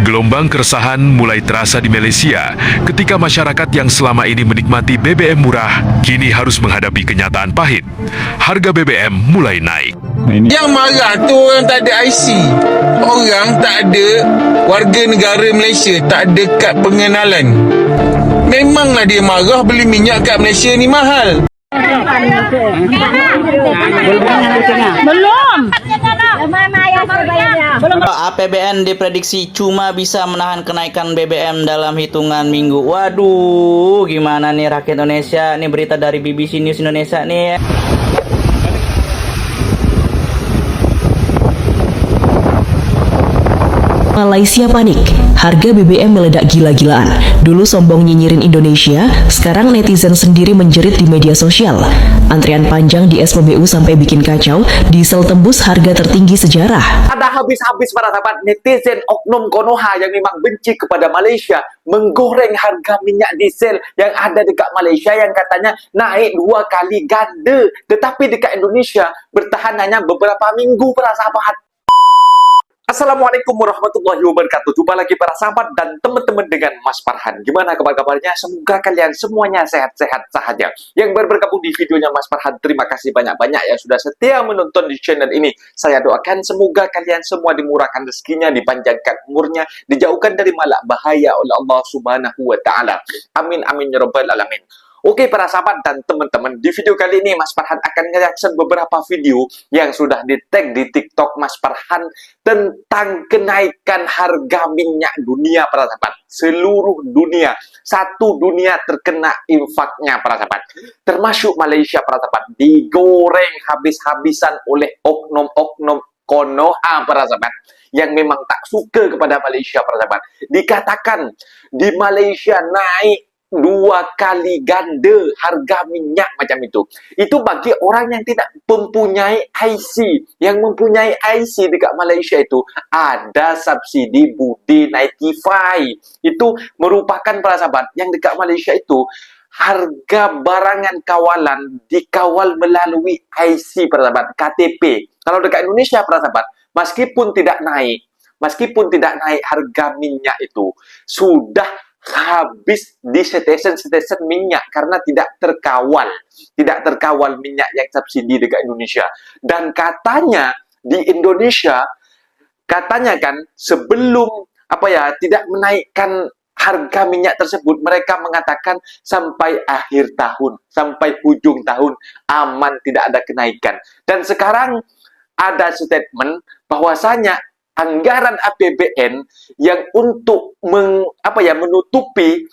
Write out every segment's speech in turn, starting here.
Gelombang keresahan mulai terasa di Malaysia ketika masyarakat yang selama ini menikmati BBM murah kini harus menghadapi kenyataan pahit. Harga BBM mulai naik. Yang marah tu orang tak ada IC. Orang tak ada warga negara Malaysia, tak ada kad pengenalan. Memanglah dia marah beli minyak kat Malaysia ni mahal. Belum. APBN diprediksi cuma bisa menahan kenaikan BBM dalam hitungan minggu. Waduh, gimana nih rakyat Indonesia? Ini berita dari BBC News Indonesia nih. Malaysia panik, harga BBM meledak gila-gilaan. Dulu sombong nyinyirin Indonesia, sekarang netizen sendiri menjerit di media sosial. Antrian panjang di SPBU sampai bikin kacau, diesel tembus harga tertinggi sejarah. Ada habis-habis para sahabat netizen oknum Konoha yang memang benci kepada Malaysia menggoreng harga minyak diesel yang ada dekat Malaysia yang katanya naik 2 kali ganda, tetapi dekat Indonesia bertahan hanya beberapa minggu para sahabat. Assalamualaikum warahmatullahi wabarakatuh. Jumpa lagi para sahabat dan teman-teman dengan Mas Farhan. Gimana kabar-kabarnya? Semoga kalian semuanya sehat-sehat saja. Yang baru bergabung di videonya Mas Farhan, terima kasih banyak-banyak yang sudah setia menonton di channel ini. Saya doakan semoga kalian semua dimurahkan rezekinya, dipanjangkan umurnya, dijauhkan dari malak bahaya oleh Allah Subhanahu wa taala. Amin amin ya rabbal alamin. Oke para sahabat dan teman-teman, di video kali ini Mas Farhan akan nge-reaction beberapa video yang sudah di-tag di TikTok Mas Farhan tentang kenaikan harga minyak dunia para sahabat. Seluruh dunia, satu dunia terkena infaknya para sahabat. Termasuk Malaysia para sahabat, digoreng habis-habisan oleh oknum-oknum Konoha para sahabat yang memang tak suka kepada Malaysia para sahabat. Dikatakan di Malaysia naik 2 kali ganda harga minyak macam itu. Itu bagi orang yang tidak mempunyai IC. Yang mempunyai IC dekat Malaysia itu ada subsidi Budi 95. Itu merupakan para sahabat yang dekat Malaysia itu harga barangan kawalan dikawal melalui IC para sahabat, KTP. Kalau dekat Indonesia para sahabat, meskipun tidak naik harga minyak itu sudah habis di stesen-stesen minyak karena tidak terkawal minyak yang subsidi dekat Indonesia. Dan katanya di Indonesia katanya kan sebelum tidak menaikkan harga minyak tersebut, mereka mengatakan sampai akhir tahun, sampai ujung tahun aman, tidak ada kenaikan. Dan sekarang ada statement bahwasanya anggaran APBN yang untuk menutupi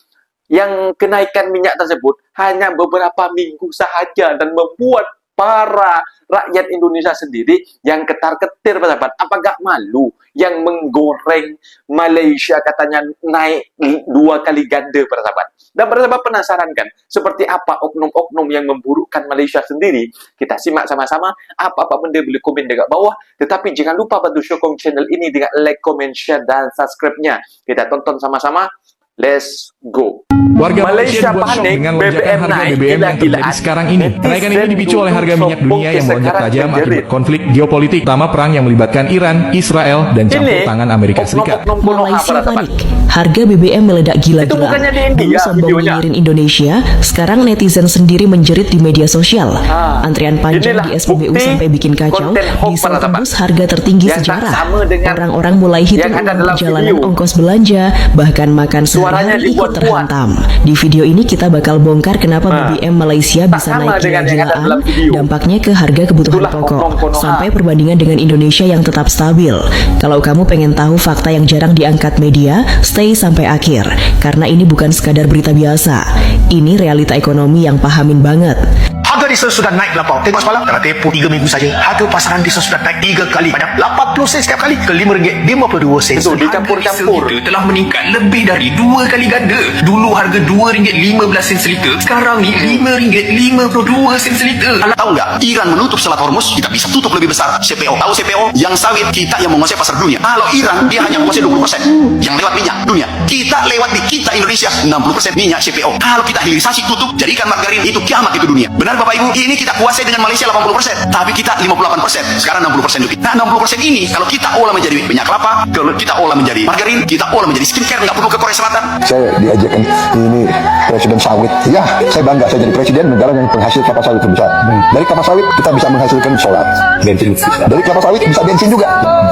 yang kenaikan minyak tersebut hanya beberapa minggu sahaja dan membuat para rakyat Indonesia sendiri yang ketar-ketir sahabat. Apakah malu yang menggoreng Malaysia katanya naik 2 kali ganda para sahabat. Dan para sahabat penasaran kan seperti apa oknum-oknum yang memburukkan Malaysia sendiri? Kita simak sama-sama. Apa-apa benda boleh komen dekat bawah. Tetapi jangan lupa bantu sokong channel ini dengan like, comment, share, dan subscribe-nya. Kita tonton sama-sama. Let's go. Warga Malaysia dibuat shock dengan lonjakan harga BBM yang terjadi sekarang ini. Kenaikan ini dipicu oleh harga minyak dunia yang melonjak tajam akibat konflik geopolitik, terutama perang yang melibatkan Iran, Israel, dan campur tangan Amerika Serikat. Malaysia panik, harga BBM meledak gila-gilaan. Dulu sombong nyinyirin Indonesia, sekarang netizen sendiri menjerit di media sosial. Antrian panjang di SPBU sampai bikin kacau, diesel tembus harga tertinggi sejarah. Orang-orang mulai hitung perjalanan ongkos belanja, bahkan makan sehari-hari ikut terhantam. Di video ini kita bakal bongkar kenapa BBM Malaysia bisa naik gila-gilaan, dampaknya ke harga kebutuhan pokok, sampai perbandingan dengan Indonesia yang tetap stabil. Kalau kamu pengen tahu fakta yang jarang diangkat media, stay sampai akhir, karena ini bukan sekadar berita biasa. Ini realita ekonomi yang pahamin banget. Harga diesel sudah naik lapau. Tengok semalam, dalam tempoh 3 minggu saja, harga pasaran diesel sudah naik 3 kali. Banyak 80 sen setiap kali ke RM5.52. Itu dicampur-campur. Telah meningkat lebih dari 2 kali ganda. Dulu harga RM2.15 seliter, sekarang ni RM5.52 seliter. Tahu nggak? Iran menutup Selat Hormuz, kita bisa tutup lebih besar. CPO, tahu CPO? Yang sawit, kita yang menguasai pasar dunia. Kalau Iran, dia hanya menguasai 20% yang lewat minyak dunia. Kita lewat di kita Indonesia 60% minyak CPO. Kalau kita hilirisasi tutup, jadikan margarin, itu kiamat itu dunia. Benar Bapak Ibu? ribu ini kita kuasai dengan Malaysia 80%, tapi kita 58%, sekarang 60% lebih. Nah 60% ini kalau kita olah menjadi minyak kelapa, kalau kita olah menjadi margarin, kita olah menjadi skincare, nggak perlu ke Korea Selatan. Saya diajakkan ini presiden sawit. Ya, saya bangga saya jadi presiden negara yang penghasil kelapa sawit terbesar. Dari kelapa sawit kita bisa menghasilkan solar, bensin. Dari kelapa sawit bisa bensin juga.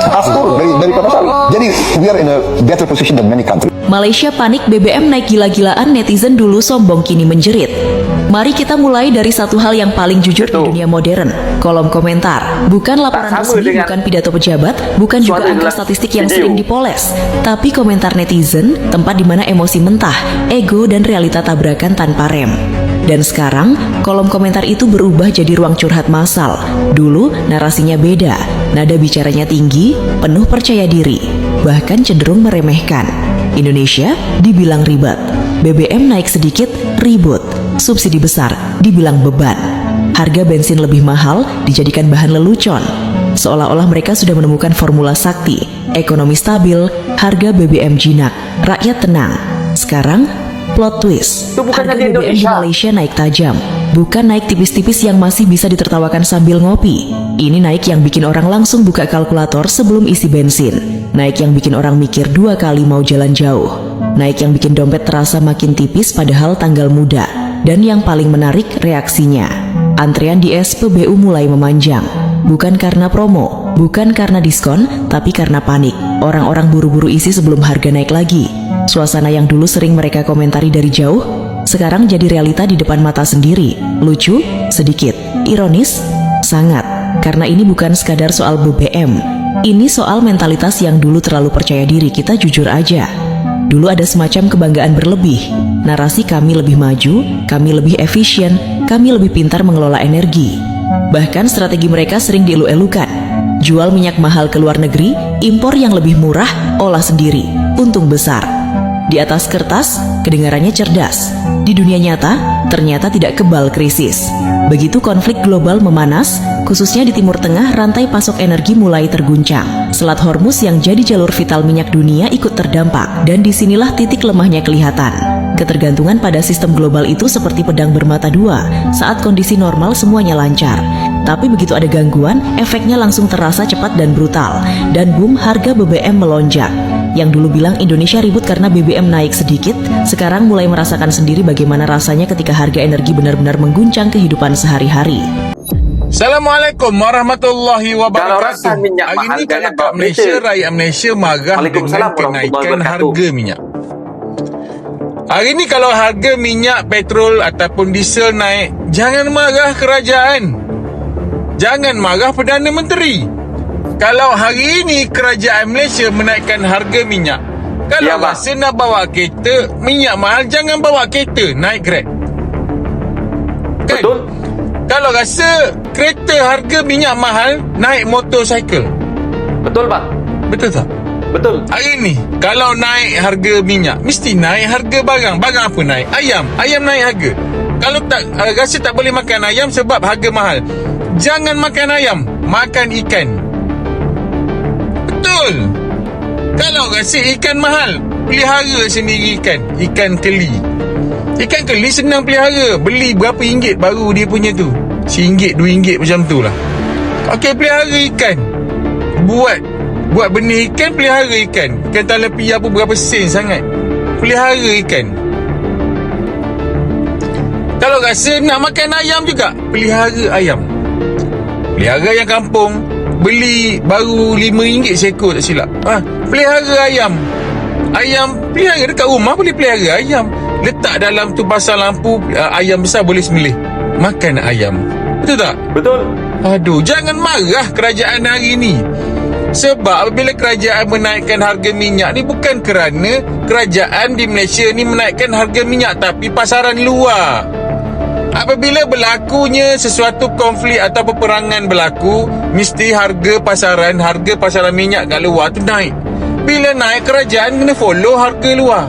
Aftur dari kelapa sawit. Jadi we are in a better position than many countries. Malaysia panik BBM naik gila-gilaan, netizen dulu sombong kini menjerit. Mari kita mulai dari satu hal yang paling jujur di dunia modern, kolom komentar. Bukan laporan resmi, bukan pidato pejabat, bukan juga angka statistik yang sering dipoles, tapi komentar netizen, tempat di mana emosi mentah, ego dan realita tabrakan tanpa rem. Dan sekarang, kolom komentar itu berubah jadi ruang curhat massal. Dulu, narasinya beda, nada bicaranya tinggi, penuh percaya diri, bahkan cenderung meremehkan. Indonesia dibilang ribet, BBM naik sedikit, ribut, subsidi besar, dibilang beban. Harga bensin lebih mahal, dijadikan bahan lelucon. Seolah-olah mereka sudah menemukan formula sakti, ekonomi stabil, harga BBM jinak, rakyat tenang. Sekarang, plot twist, harga BBM di Malaysia naik tajam. Bukan naik tipis-tipis yang masih bisa ditertawakan sambil ngopi. Ini naik yang bikin orang langsung buka kalkulator sebelum isi bensin. Naik yang bikin orang mikir 2 kali mau jalan jauh. Naik yang bikin dompet terasa makin tipis padahal tanggal muda. Dan yang paling menarik reaksinya. Antrean di SPBU mulai memanjang. Bukan karena promo, bukan karena diskon, tapi karena panik. Orang-orang buru-buru isi sebelum harga naik lagi. Suasana yang dulu sering mereka komentari dari jauh, sekarang jadi realita di depan mata sendiri. Lucu, sedikit, ironis, sangat. Karena ini bukan sekadar soal BBM. Ini soal mentalitas yang dulu terlalu percaya diri, kita jujur aja. Dulu ada semacam kebanggaan berlebih. Narasi kami lebih maju, kami lebih efisien, kami lebih pintar mengelola energi. Bahkan strategi mereka sering dielu-elukan. Jual minyak mahal ke luar negeri, impor yang lebih murah, olah sendiri, untung besar. Di atas kertas, kedengarannya cerdas. Di dunia nyata, ternyata tidak kebal krisis. Begitu konflik global memanas, khususnya di Timur Tengah, rantai pasok energi mulai terguncang. Selat Hormuz yang jadi jalur vital minyak dunia ikut terdampak, dan disinilah titik lemahnya kelihatan. Ketergantungan pada sistem global itu seperti pedang bermata dua. Saat kondisi normal semuanya lancar. Tapi begitu ada gangguan, efeknya langsung terasa cepat dan brutal. Dan boom, harga BBM melonjak. Yang dulu bilang Indonesia ribut karena BBM naik sedikit, sekarang mulai merasakan sendiri bagaimana rasanya ketika harga energi benar-benar mengguncang kehidupan sehari-hari. Assalamualaikum warahmatullahi wabarakatuh. Kalau rasa minyak Hari mahal, ini kalau jangan kat bawa Malaysia, kereta. rakyat Malaysia marah dengan kenaikan harga minyak. Hari ini kalau harga minyak petrol ataupun diesel naik, jangan marah kerajaan. Jangan marah Perdana Menteri. Kalau hari ini kerajaan Malaysia menaikkan harga minyak, kalau rasa nak bawa kereta, minyak mahal, jangan bawa kereta, naik Grab. Kan? Betul. Kalau rasa kereta harga minyak mahal, naik motorcycle. Betul, Pak. Betul tak? Betul. Hari ni kalau naik harga minyak, mesti naik harga barang. Barang apa naik? Ayam. Ayam naik harga. Kalau tak rasa tak boleh makan ayam sebab harga mahal, jangan makan ayam, makan ikan. Betul. Kalau rasa ikan mahal, pelihara sendiri ikan. Ikan keli. Ikan keli senang pelihara. Beli berapa ringgit baru dia punya tu? RM1, RM2 macam tu lah. Okey, pelihara ikan. Buat benih ikan, pelihara ikan. Ikan talapia pun berapa sen sangat. Pelihara ikan. Kalau rasa nak makan ayam juga, pelihara ayam. Pelihara yang kampung, beli baru RM5 seekor tak silap. Pelihara ayam. Ayam pelihara dekat rumah, boleh pelihara ayam. Letak dalam tu pasang lampu, ayam besar boleh sembelih. Makan ayam. Betul tak? Betul. Aduh, jangan marah kerajaan hari ni. Sebab apabila kerajaan menaikkan harga minyak ni, bukan kerana kerajaan di Malaysia ni menaikkan harga minyak, tapi pasaran luar. Apabila berlakunya sesuatu konflik atau peperangan berlaku, mesti harga pasaran minyak kat luar tu naik. Bila naik, kerajaan kena follow harga luar.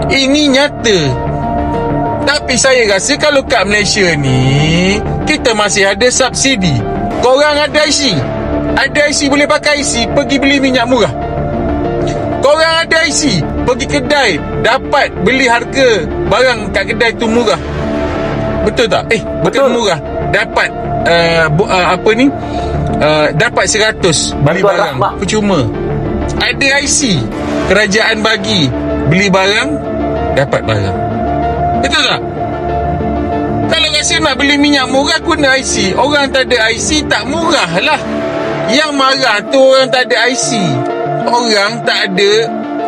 Ini nyata. Tapi saya rasa kalau kat Malaysia ni, kita masih ada subsidi. Korang ada IC. Ada IC, boleh pakai IC, pergi beli minyak murah. Korang ada IC, pergi kedai, dapat beli harga barang kat kedai tu murah. Betul tak? Bukan Betul. murah, dapat dapat 100 beli Bantuan barang rahmah. percuma. Ada IC, kerajaan bagi beli barang, dapat barang. Betul tak? Kalau rasa nak beli minyak murah, guna IC. Orang tak ada IC tak murah lah. Yang marah tu orang tak ada IC. Orang tak ada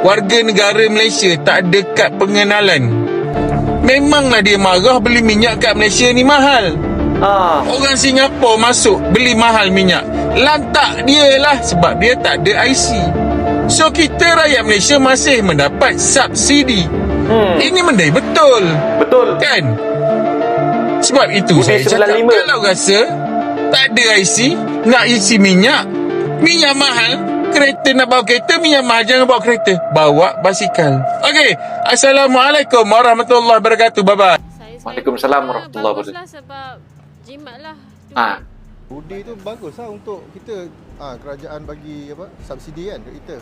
warga negara Malaysia, tak ada kad pengenalan. Memanglah dia marah beli minyak kat Malaysia ni mahal. Orang Singapura masuk beli mahal minyak, lantak dia lah sebab dia tak ada IC. So kita rakyat Malaysia masih mendapat subsidi. Ini mendai betul. Betul. Kan? Sebab itu Budi saya cakap, 95. kalau rasa tak ada IC, nak isi minyak mahal, kereta nak bawa kereta, minyak mahal, jangan bawa kereta, bawa basikal. Okey, Assalamualaikum warahmatullahi wabarakatuh. Bye-bye. Waalaikumsalam warahmatullahi wabarakatuh. Baguslah sebab jimat lah. Budi tu bagus lah untuk kita. Kerajaan bagi subsidi kan kat kita.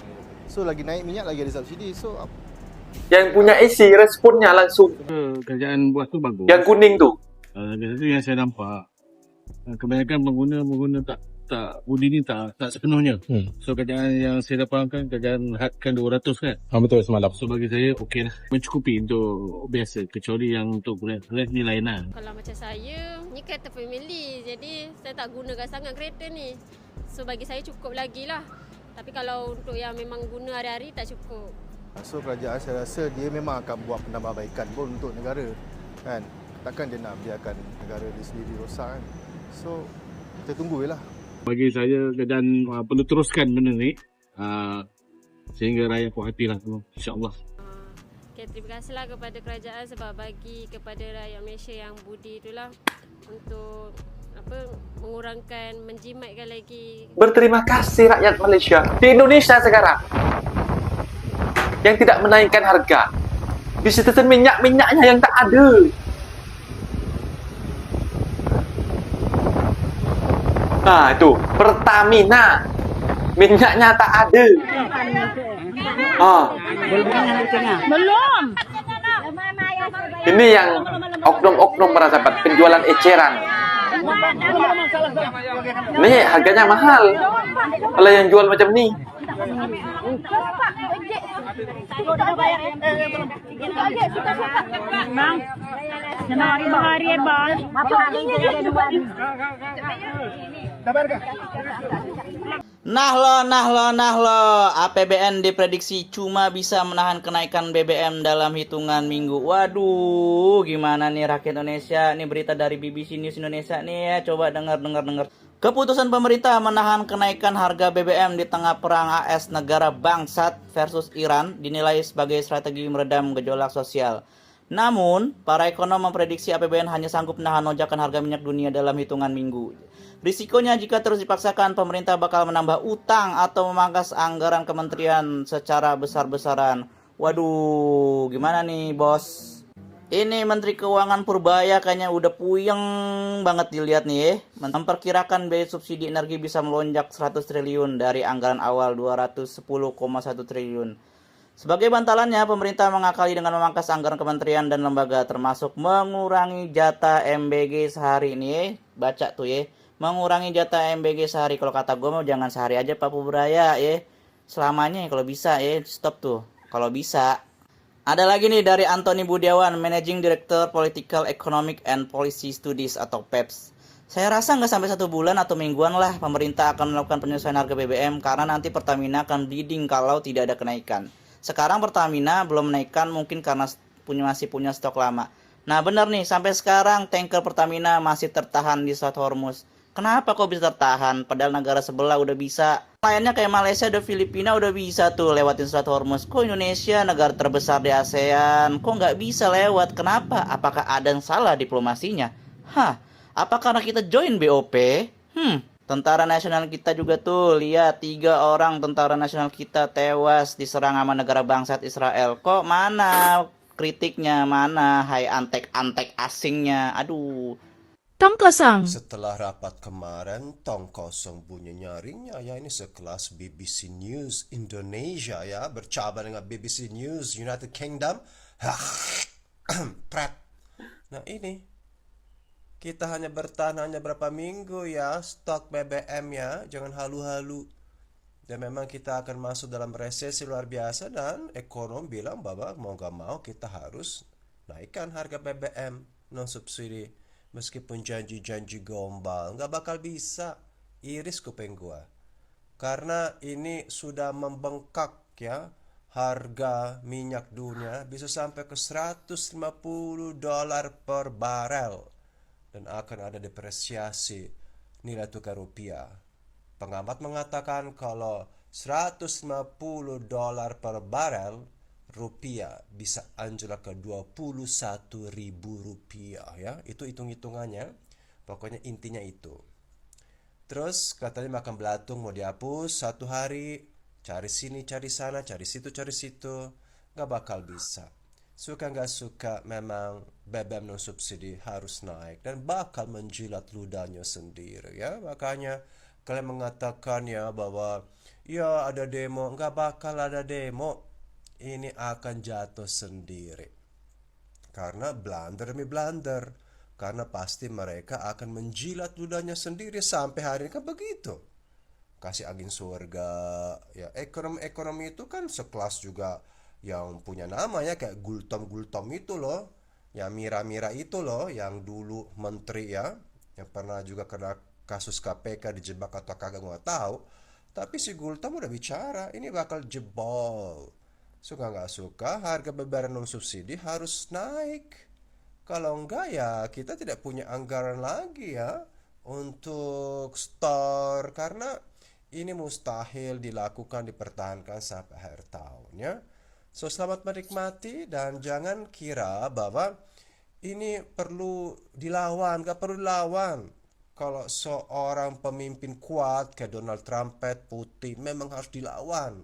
So lagi naik minyak lagi ada subsidi. So Yang punya AC responnya langsung. Kerajaan buat tu bagus. Yang kuning tu. Itu yang saya nampak. Kebanyakan pengguna tak budi ni tak sepenuhnya. So kerajaan yang saya dapatkan, kerajaan hadkan 200 kan. Betul semalam. So bagi saya okey lah. Mencukupi untuk biasa. Kecuali yang untuk rest ni lain lah. Kalau macam saya, ni kereta family. Jadi saya tak gunakan sangat kereta ni. So bagi saya cukup lagi lah. Tapi kalau untuk yang memang guna hari-hari tak cukup. so kerajaan saya rasa dia memang akan buat penambahbaikan pun untuk negara kan. Takkan dia nak biarkan negara dia sendiri rosak kan. So kita tunggu je lah. Bagi saya kerajaan perlu teruskan benda ni. Sehingga rakyat puas hati lah semua. InsyaAllah. Okay, terima kasihlah kepada kerajaan sebab bagi kepada rakyat Malaysia yang budi itulah untuk mengurangkan, menjimatkan lagi. Berterima kasih rakyat Malaysia di Indonesia sekarang yang tidak menaikkan harga. Bisa tekan minyaknya yang tak ada. Itu Pertamina minyaknya tak ada. Belum. Ini yang oknum-oknum para sahabat penjualan eceran. Ini harganya mahal. Kalau yang jual macam ni. Nah lo, APBN diprediksi cuma bisa menahan kenaikan BBM dalam hitungan minggu. Waduh, gimana nih rakyat Indonesia? Ini berita dari BBC News Indonesia nih ya, coba dengar. Keputusan pemerintah menahan kenaikan harga BBM di tengah perang AS negara bangsat versus Iran dinilai sebagai strategi meredam gejolak sosial. Namun, para ekonom memprediksi APBN hanya sanggup menahan lonjakan harga minyak dunia dalam hitungan minggu. Risikonya jika terus dipaksakan, pemerintah bakal menambah utang atau memangkas anggaran kementerian secara besar-besaran. Waduh, gimana nih bos? Ini Menteri Keuangan Purbaya kayaknya udah puyeng banget dilihat nih ya. Memperkirakan biaya subsidi energi bisa melonjak 100 triliun dari anggaran awal 210,1 triliun. Sebagai bantalannya, pemerintah mengakali dengan memangkas anggaran kementerian dan lembaga, termasuk mengurangi jatah MBG sehari ini ya. Baca tuh ya. Mengurangi jatah MBG sehari. Kalau kata gue mau jangan sehari aja Pak Purbaya ya. Selamanya kalau bisa ya. Stop tuh. Kalau bisa. Ada lagi nih dari Antoni Budiawan, Managing Director Political Economic and Policy Studies atau PEPS. Saya rasa nggak sampai 1 bulan atau mingguan lah pemerintah akan melakukan penyesuaian harga BBM karena nanti Pertamina akan bleeding kalau tidak ada kenaikan. Sekarang Pertamina belum menaikkan mungkin karena masih punya stok lama. Nah benar nih, sampai sekarang tanker Pertamina masih tertahan di Strait Hormuz. Kenapa kok bisa tertahan? Padahal negara sebelah udah bisa. Lainnya kayak Malaysia dan Filipina udah bisa tuh lewatin Strait Hormuz. Kok Indonesia, negara terbesar di ASEAN, kok nggak bisa lewat? Kenapa? Apakah ada yang salah diplomasinya? Apa karena kita join BOP? Tentara nasional kita juga tuh, lihat 3 orang tentara nasional kita tewas diserang sama negara bangsat Israel. Kok mana kritiknya? Mana hai antek-antek asingnya? Aduh. Tong kosong. Setelah rapat kemarin, Tong kosong bunyi nyaringnya ya, ini sekelas BBC News Indonesia ya, bercabang dengan BBC News United Kingdom. Prat. Nah ini Kita hanya bertahan hanya berapa minggu ya stok BBM ya, jangan halu-halu. Dan memang kita akan masuk dalam resesi luar biasa dan ekonom bilang bahwa mau gak mau kita harus naikkan harga BBM non subsidi. Meskipun janji-janji gombal, nggak bakal bisa. Iris kuping gua. Karena ini sudah membengkak ya. Harga minyak dunia bisa sampai ke $150 per barel. Dan akan ada depresiasi nilai tukar rupiah. Pengamat mengatakan kalau $150 per barel, rupiah bisa anjlok ke Rp21.000 ya. Itu hitung-hitungannya. Pokoknya intinya itu. Terus katanya makan belatung mau dihapus 1 hari, cari sini, cari sana, cari situ, nggak bakal bisa. Suka nggak suka memang BBM non subsidi harus naik dan bakal menjilat ludahnya sendiri ya. Makanya kalian mengatakan ya bahwa ya ada demo, nggak bakal ada demo. Ini akan jatuh sendiri. Karena blunder demi blunder. Karena pasti mereka akan menjilat ludahnya sendiri sampai hari ini kan begitu. Kasih angin surga. Ya, ekonomi itu kan sekelas juga yang punya nama ya, kayak Gultom itu loh. Yang Mira itu loh, yang dulu menteri ya, yang pernah juga kena kasus KPK dijebak atau kagak nggak tahu. Tapi si Gultom udah bicara, ini bakal jebol. Suka nggak suka, harga BBM non subsidi harus naik. Kalau enggak ya kita tidak punya anggaran lagi ya untuk store, karena ini mustahil dilakukan, dipertahankan sampai akhir tahun ya. So selamat menikmati dan jangan kira bahwa ini perlu dilawan, gak perlu dilawan. Kalau seorang pemimpin kuat kayak Donald Trump, Putin memang harus dilawan.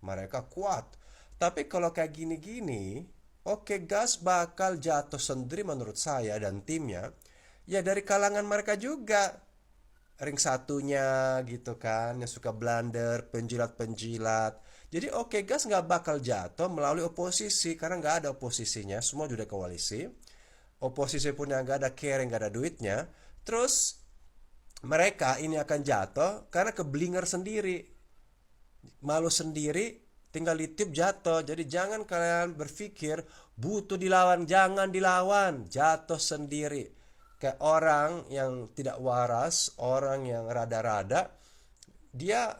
Mereka kuat. Tapi kalau kayak gini-gini, oke, gas bakal jatuh sendiri menurut saya dan timnya. Ya dari kalangan mereka juga. Ring satunya gitu kan, yang suka blunder, penjilat-penjilat. Jadi oke, gas nggak bakal jatuh melalui oposisi, karena nggak ada oposisinya, semua sudah koalisi. Oposisi pun yang nggak ada care, nggak ada duitnya. Terus mereka ini akan jatuh karena keblinger sendiri. Malu sendiri, tinggal ditip jatuh. Jadi jangan kalian berpikir butuh dilawan, jangan dilawan, jatuh sendiri. Kayak orang yang tidak waras, orang yang rada-rada, dia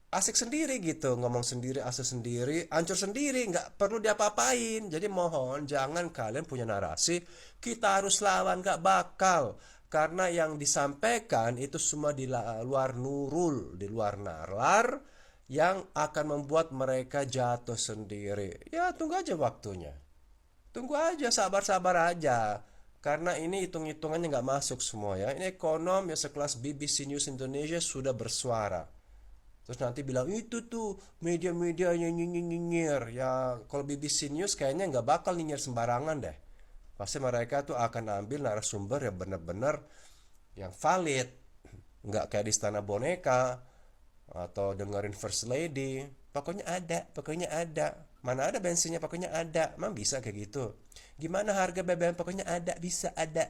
asik sendiri gitu, ngomong sendiri, asik sendiri, hancur sendiri, nggak perlu diapa-apain. Jadi mohon jangan kalian punya narasi kita harus lawan, nggak bakal. Karena yang disampaikan itu semua di luar nurul, di luar nalar, yang akan membuat mereka jatuh sendiri. Ya tunggu aja waktunya, tunggu aja, sabar-sabar aja. Karena ini hitung-hitungannya nggak masuk semua ya. Ini ekonom ya sekelas BBC News Indonesia sudah bersuara. Terus nanti bilang itu tuh media-media yang nyinyir. Ya kalau BBC News kayaknya nggak bakal nyinyir sembarangan deh. Pasti mereka tuh akan ambil narasumber yang benar-benar yang valid. Nggak kayak di Istana Boneka atau dengerin First Lady. Pokoknya ada. Mana ada bensinnya, pokoknya ada. Emang bisa kayak gitu? Gimana harga BBM, pokoknya ada, bisa ada.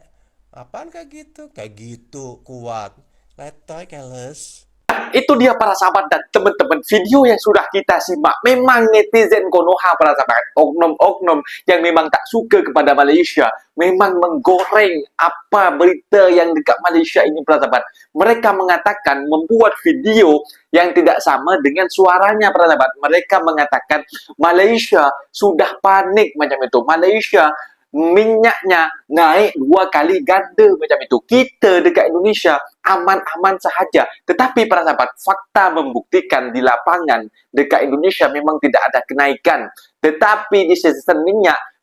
Apaan kayak gitu? Kayak gitu, kuat. Letoy, keles. Itu dia para sahabat dan teman-teman, video yang sudah kita simak. Memang netizen Konoha para sahabat, oknum-oknum yang memang tak suka kepada Malaysia, memang menggoreng apa berita yang dekat Malaysia ini para sahabat. Mereka mengatakan membuat video yang tidak sama dengan suaranya para sahabat. Mereka mengatakan Malaysia sudah panik macam itu. Malaysia minyaknya naik 2 kali ganda macam itu. Kita dekat Indonesia aman-aman sahaja. Tetapi para sahabat, fakta membuktikan di lapangan dekat Indonesia memang tidak ada kenaikan. Tetapi di sisi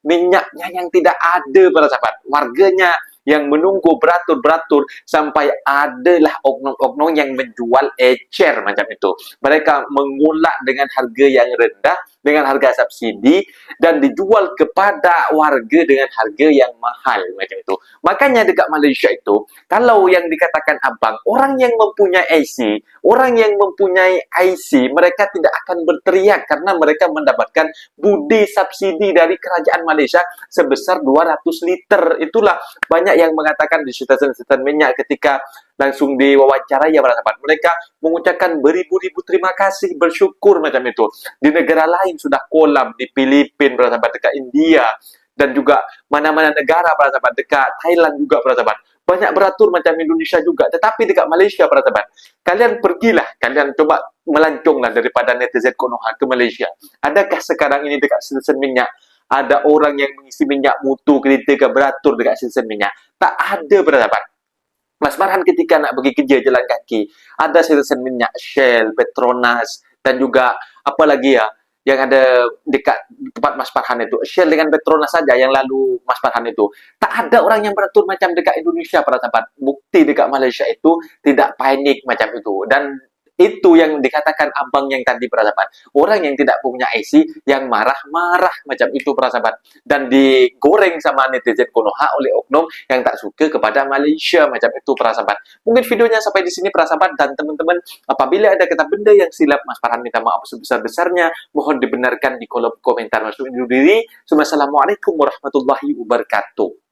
minyaknya yang tidak ada para sahabat. Warganya yang menunggu beratur-beratur sampai adalah oknum-oknum yang menjual ecer macam itu. Mereka mengulak dengan harga yang rendah. dengan harga subsidi dan dijual kepada warga dengan harga yang mahal macam itu. Makanya dekat Malaysia itu, kalau yang dikatakan abang, orang yang mempunyai IC, mereka tidak akan berteriak karena mereka mendapatkan budi subsidi dari kerajaan Malaysia sebesar 200 liter. Itulah banyak yang mengatakan di stesen-stesen minyak ketika langsung diwawancara ya para sahabat, mereka mengucapkan beribu-ribu terima kasih, bersyukur macam itu. Di negara lain sudah kolap, di Filipina para sahabat, dekat India, dan juga mana-mana negara para sahabat, dekat Thailand juga para sahabat, banyak beratur macam Indonesia juga. Tetapi dekat Malaysia para sahabat, kalian pergilah, kalian coba melanconglah daripada netizen Konoha ke Malaysia. Adakah sekarang ini dekat stesen minyak ada orang yang mengisi minyak mutu ketika beratur dekat stesen minyak? Tak ada para sahabat. Mas Farhan ketika nak pergi kerja jalan kaki, ada stesen minyak Shell, Petronas, dan juga apa lagi ya, yang ada dekat tempat Mas Farhan itu. Shell dengan Petronas saja yang lalu Mas Farhan itu. Tak ada orang yang beratur macam dekat Indonesia para sahabat. Bukti dekat Malaysia itu tidak panik macam itu. Dan itu yang dikatakan abang yang tadi para sahabat. Orang yang tidak punya IC yang marah-marah macam itu para sahabat. Dan digoreng sama netizen Konoha oleh oknum yang tak suka kepada Malaysia macam itu para sahabat. Mungkin videonya sampai di sini para sahabat, dan teman-teman apabila ada kata benda yang silap, Mas Farhan minta maaf sebesar-besarnya. Mohon dibenarkan di kolom komentar. Masuk diri. Assalamualaikum warahmatullahi wabarakatuh.